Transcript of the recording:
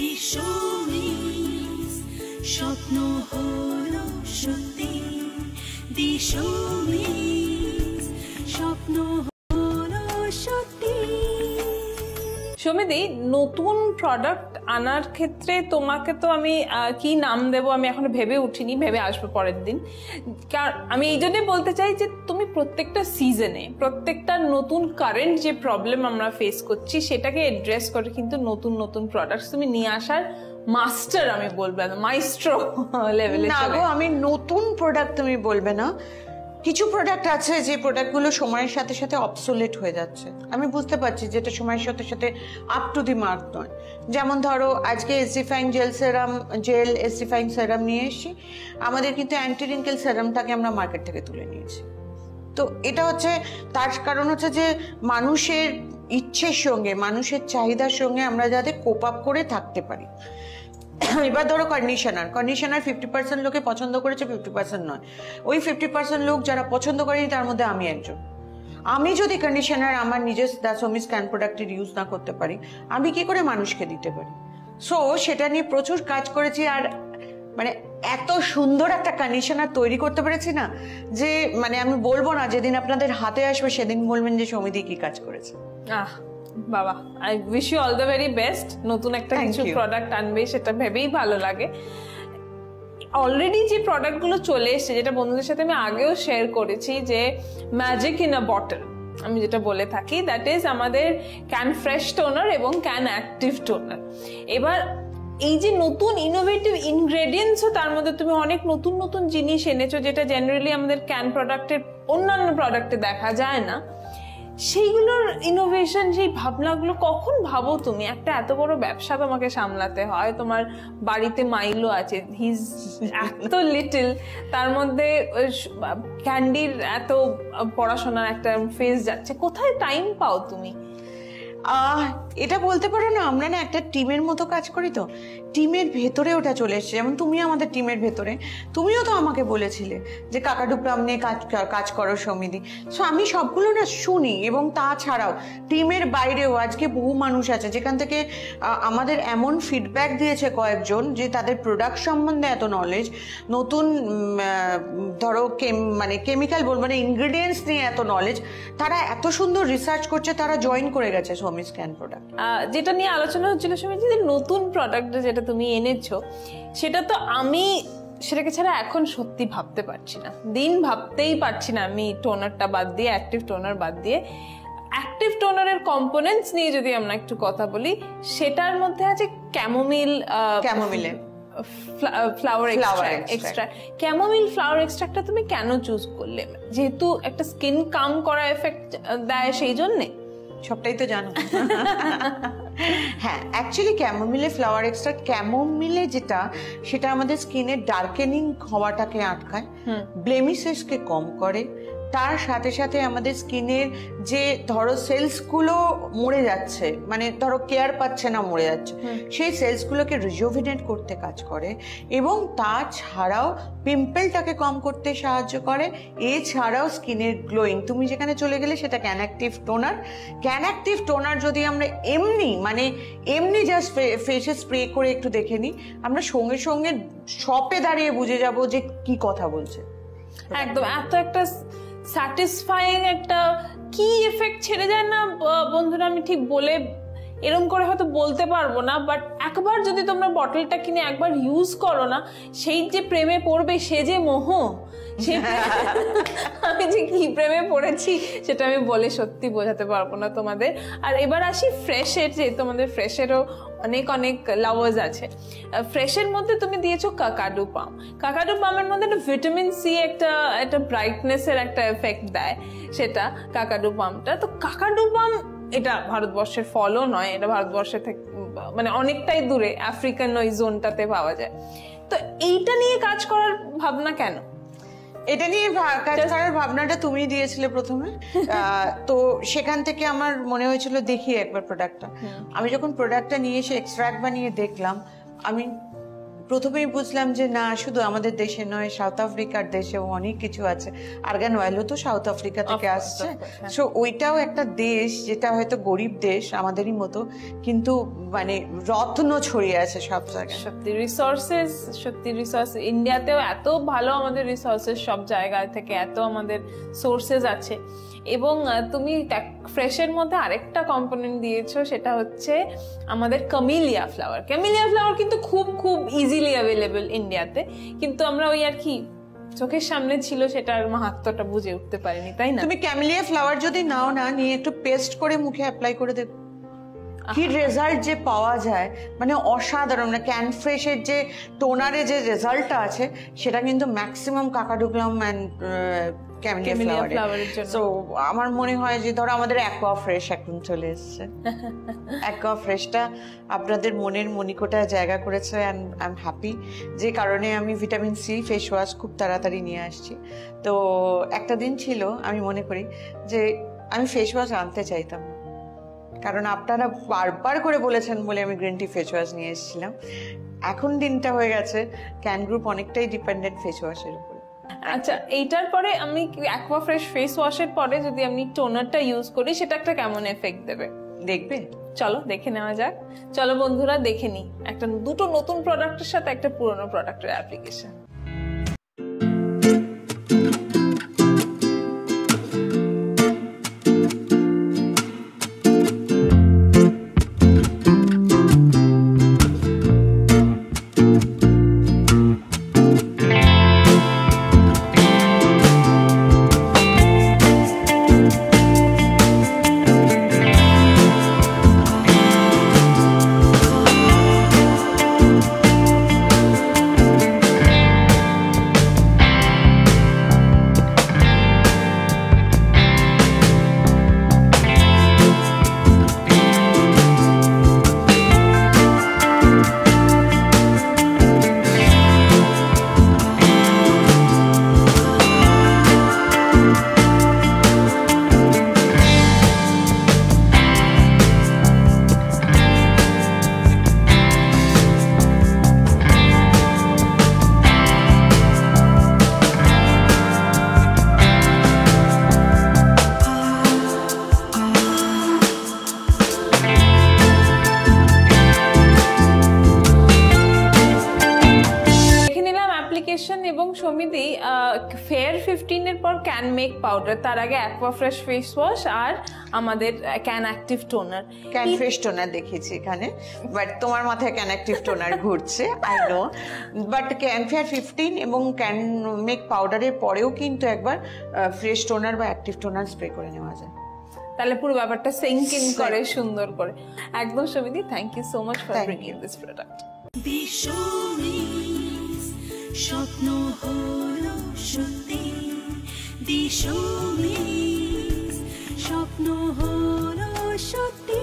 দিশমিস স্বপ্ন হলো সত্যি দিশমিস স্বপ্ন হলো সত্যি। সমিতি, নতুন প্রোডাক্ট আনার ক্ষেত্রে তোমাকে তো আমি কি নাম দেবো আমি এখনো ভেবে উঠিনি, ভেবে আসবো পরের দিন। কারণ আমি এই জন্যই বলতে চাই যে তুমি প্রত্যেকটা সিজনে প্রত্যেকটা নতুন কারেন্ট যে প্রবলেম আমরা ফেস করছি সেটাকে অ্যাড্রেস করে কিন্তু নতুন নতুন প্রোডাক্টস তুমি নিয়ে আসার মাস্টার, আমি বলবো মাইস্ট্রো লেভেলে। না গো, আমি নতুন প্রোডাক্ট তুমি বলবে না। কিছু প্রোডাক্ট আছে যে প্রোডাক্টগুলো সময়ের সাথে সাথে অবসোলেট হয়ে যাচ্ছে, আমি বুঝতে পারছি যেটা সময়ের সাথে সাথে আপ টু দি মার্ক নয়। যেমন ধরো আজকে এসিফাইং জেল এসিফাইং সেরাম নিয়ে এসেছি, আমাদের কিন্তু অ্যান্টি রিঙ্কেল সেরামটাকে আমরা মার্কেট থেকে তুলে নিয়েছি। তো এটা হচ্ছে তার কারণ হচ্ছে যে মানুষের ইচ্ছের সঙ্গে মানুষের চাহিদার সঙ্গে আমরা যাতে কোপ আপ করে থাকতে পারি। এবার ধরো কন্ডিশনার 50% লোকে পছন্দ করেছে, 50% নয়। ওই 50% লোক যারা পছন্দ করেনি তার মধ্যে আমি একজন। আমি যদি কন্ডিশনার আমার নিজের দাসমিস ক্যান প্রোডাক্টের ইউজ না করতে পারি, আমি কি করে মানুষকে দিতে পারি? সো সেটা নিয়ে প্রচুর কাজ করেছি, আর মানে এত সুন্দর একটা কন্ডিশনার তৈরি করতে পেরেছি না যে মানে আমি বলবো না, যেদিন আপনাদের হাতে আসবে সেদিন বলবেন যে সমিতি কি কাজ করেছে। বাবা, I wish you all the very best. নতুন একটা কিছু প্রোডাক্ট আনবে সেটা ভেবেই ভালো লাগে। অলরেডি যে প্রোডাক্টগুলো চলে এসছে, যেটা বন্ধুদের সাথে আমি আগেও শেয়ার করেছি, যে ম্যাজিক ইন আ বটল আমি যেটা বলে থাকি, দ্যাট ইজ আমাদের ক্যান ফ্রেশ টোনার এবং ক্যান অ্যাক্টিভ টোনার। এবার এই যে নতুন ইনোভেটিভ ইনগ্রেডিয়েন্টসও তার মধ্যে তুমি অনেক নতুন নতুন জিনিস এনেছো, যেটা জেনারেলি আমাদের ক্যান প্রোডাক্টের অন্যান্য প্রোডাক্টে দেখা যায় না। সেইগুলোর ইনোভেশন, সেই ভাবনাগুলো কখন ভাবো তুমি? একটা এত বড় ব্যবসা তোমাকে সামলাতে হয়, তোমার বাড়িতে মাইলো আছে, হিজ এত লিটল, তার মধ্যে ক্যান্ডির এত পড়াশোনার একটা ফেজ যাচ্ছে, কোথায় টাইম পাও তুমি? এটা বলতে পারো না, আমরা না একটা টিমের মতো কাজ করি, তো টিমের ভেতরে ওটা চলে এসছে। যেমন তুমি আমাদের টিমের ভেতরে, তুমিও তো আমাকে বলেছিলে যে কাকাডু প্লাম নিয়ে কাজ করো সমিতি। সো আমি সবগুলো না শুনি, এবং তাছাড়াও টিমের বাইরেও আজকে বহু মানুষ আছে যেখান থেকে আমাদের এমন ফিডব্যাক দিয়েছে কয়েকজন যে তাদের প্রোডাক্ট সম্বন্ধে এত নলেজ, নতুন ধরো মানে কেমিক্যাল মানে ইনগ্রেডিয়েন্টস নিয়ে এত নলেজ, তারা এত সুন্দর রিসার্চ করছে, তারা জয়েন করে গেছে সমিস ক্যান প্রোডাক্ট। যেটা নিয়ে আলোচনা হচ্ছিল সমিতি, যে নতুন প্রোডাক্ট যেটা তুমি এনেছো, সেটা তো আমি সেটাকে ছাড়া এখন সত্যি ভাবতে পারছি না, দিন ভাবতেই পারছি না আমি টোনারটা বাদ দিয়ে, অ্যাক্টিভ টোনার বাদ দিয়ে। অ্যাক্টিভ টোনারের কম্পোনেন্টস নিয়ে যদি আমরা একটু কথা বলি, সেটার মধ্যে আছে ক্যামোমিলে ফ্লাওয়ার এক্সট্রাক্ট। ক্যামোমিল ফ্লাওয়ার এক্সট্রাক্টটা তুমি কেন চুজ করলে? যেহেতু একটা স্কিন কাম করা এফেক্ট দেয় সেই জন্যে? সবটাই তো জানো। হ্যাঁ, অ্যাকচুয়ালি ক্যামোমিলে ফ্লাওয়ার এক্সট্রাক্ট, ক্যামোমিলে যেটা, সেটা আমাদের স্কিনের ডার্কেনিং হওয়াটাকে আটকায়, ব্লেমিসেসকে কম করে, তার সাথে সাথে আমাদের স্কিনের যে ধরো সেলসগুলো মরে যাচ্ছে, মানে ধরো কেয়ার পাচ্ছে না, মরে যাচ্ছে, সেই সেলসগুলোকে রিজুভিনেট করতে কাজ করে, এবং তাছাড়াও পিম্পলটাকে কম করতে সাহায্য করে। এছাড়াও স্কিনের গ্লোয়িং, তুমি যেখানে চলে গেলে সেটা can active toner. Can active toner যদি আমরা এমনি জাস্ট ফেসে স্প্রে করে একটু দেখে নিই, আমরা সঙ্গে সঙ্গে শপে দাঁড়িয়ে বুঝে যাব যে কি কথা বলছে। একদম, এত একটা স্যাটিসফাইং একটা কি এফেক্ট ছেড়ে যায় না বন্ধুরা, আমি ঠিক বলে এরকম করে হয়তো বলতে পারবো না, বাট একবার যদি তোমরা বটলটা কিনে একবার ইউজ করো না, সেই যে প্রেমে পড়বে, সে যে মোহ, সে আমি যে কি প্রেমে পড়েছি সেটা আমি বলে সত্যি বোঝাতে পারবো না তোমাদের। আর এবার আসি ফ্রেশের, যে তোমাদের ফ্রেশেরও অনেক অনেক লাভার্স আছে। ফ্রেশের মধ্যে তুমি দিয়েছো কাকাডু পাম। কাকাডু পামের মধ্যে একটা ভিটামিন সি, একটা ব্রাইটনেসের একটা এফেক্ট দেয় সেটা কাকাডু পামটা। তো কাকাডু পাম এটা ভারতবর্ষের ফলও নয়, এটা ভারতবর্ষের থেকে মানে অনেকটাই দূরে, আফ্রিকান ওই জোনটাতে পাওয়া যায়। তো এইটা নিয়ে কাজ করার ভাবনা কেন? এটা নিয়ে কাজ করার ভাবনাটা তুমি দিয়েছিলে প্রথমে, তো সেখান থেকে আমার মনে হয়েছিল দেখি একবার প্রোডাক্টটা। আমি যখন প্রোডাক্টটা নিয়ে এসে এক্সট্রাক্ট বানিয়ে দেখলাম, আমি প্রথমেই বুঝলাম যে না শুধু আমাদের দেশে নয়, সাউথ আফ্রিকার দেশেও অনেক কিছু আছে। আর্গান ওয়েলও তো সাউথ আফ্রিকা থেকে আসছে। সো ওইটাও একটা দেশ যেটা হয়তো গরিব দেশ আমাদেরই মতো, কিন্তু মানে রত্ন ছড়িয়ে আছে সব জায়গায়। সত্যি রিসোর্সেস ইন্ডিয়াতেও এত ভালো আমাদের রিসোর্সেস, সব জায়গা থেকে এত আমাদের সোর্সেস আছে। এবং তুমি ফ্রেশের মধ্যে আরেকটা কম্পোনেন্ট দিয়েছো, সেটা হচ্ছে আমাদের ক্যামেলিয়া ফ্লাওয়ার। ক্যামেলিয়া ফ্লাওয়ার কিন্তু খুব খুব ইজিলি অ্যাভেলেবল ইন্ডিয়াতে, কিন্তু আমরা ওই আর কি চোখের সামনে ছিল, সেটার মাহাত্ম্যটা বুঝে উঠতে পারিনি, তাই না? তুমি ক্যামেলিয়া ফ্লাওয়ার যদি নাও না, নিয়ে একটু পেস্ট করে মুখে অ্যাপ্লাই করে দেখো, কি রেজাল্ট যে পাওয়া যায়, মানে অসাধারণ। মানে ক্যান ফ্রেশের যে টোনারে যে রেজাল্টটা আছে সেটা কিন্তু ম্যাক্সিমাম কাকাডুকলাম অ্যান্ড ক্যামেলিয়া ফ্লাওয়ারের জন্য। সো আমার মনে হয় যে ধরো আমাদের অ্যাকোয়া ফ্রেশ এখন চলে এসেছে, অ্যাকোয়া ফ্রেশটা আপনাদের মনের মনিকোটায় জায়গা করেছে, অ্যান্ড আই এম হ্যাপি। যে কারণে আমি ভিটামিন সি ফেস ওয়াশ খুব তাড়াতাড়ি নিয়ে আসছি। তো একটা দিন ছিল আমি মনে করি যে আমি ফেস ওয়াশ আনতে চাইতাম না, কারণ আপনারা বারবার করে বলেছেন বলে আমি গ্রিন টি ফেস ওয়াশ নিয়ে এসেছিলাম। এখন দিনটা হয়ে গেছে ক্যান গ্রুপ অনেকটাই ডিপেন্ডেন্ট ফেস ওয়াশের উপর। আচ্ছা, এইটার পরে আমি অ্যাকোয়া ফ্রেশ ফেস ওয়াশের পরে যদি আমি টোনারটা ইউজ করি, সেটা একটা কেমন এফেক্ট দেবে দেখবে? চলো দেখে নেওয়া যাক। চলো বন্ধুরা দেখে নিই দুটো নতুন প্রোডাক্টের সাথে একটা পুরনো প্রোডাক্টের অ্যাপ্লিকেশন। এবং সমিতি ফেয়ার 15 এর পর ক্যান মেক পাউডার, তার আগে অ্যাকোয়া ফ্রেশ ফেস ওয়াশ আর আমাদের can active toner. Can fresh toner দেখেছি এখানে, বাট তোমার মাথায় ক্যান অ্যাক্টিভ টোনার ঘুরছে, I know. But can fair 15 এবং ক্যান মেক পাউডারের পরেও কিন্তু একবার ফ্রেশ টোনার বা অ্যাক্টিভ টোনার স্প্রে করে নেওয়া যায়, তাহলে পুরো ব্যাপারটা সিঙ্ক ইন করে সুন্দর করে। একদম সমিতি, thank you so much for bringing this product. স্বপ্ন হলো সত্যি, দিশো মিস স্বপ্ন হলো সত্যি।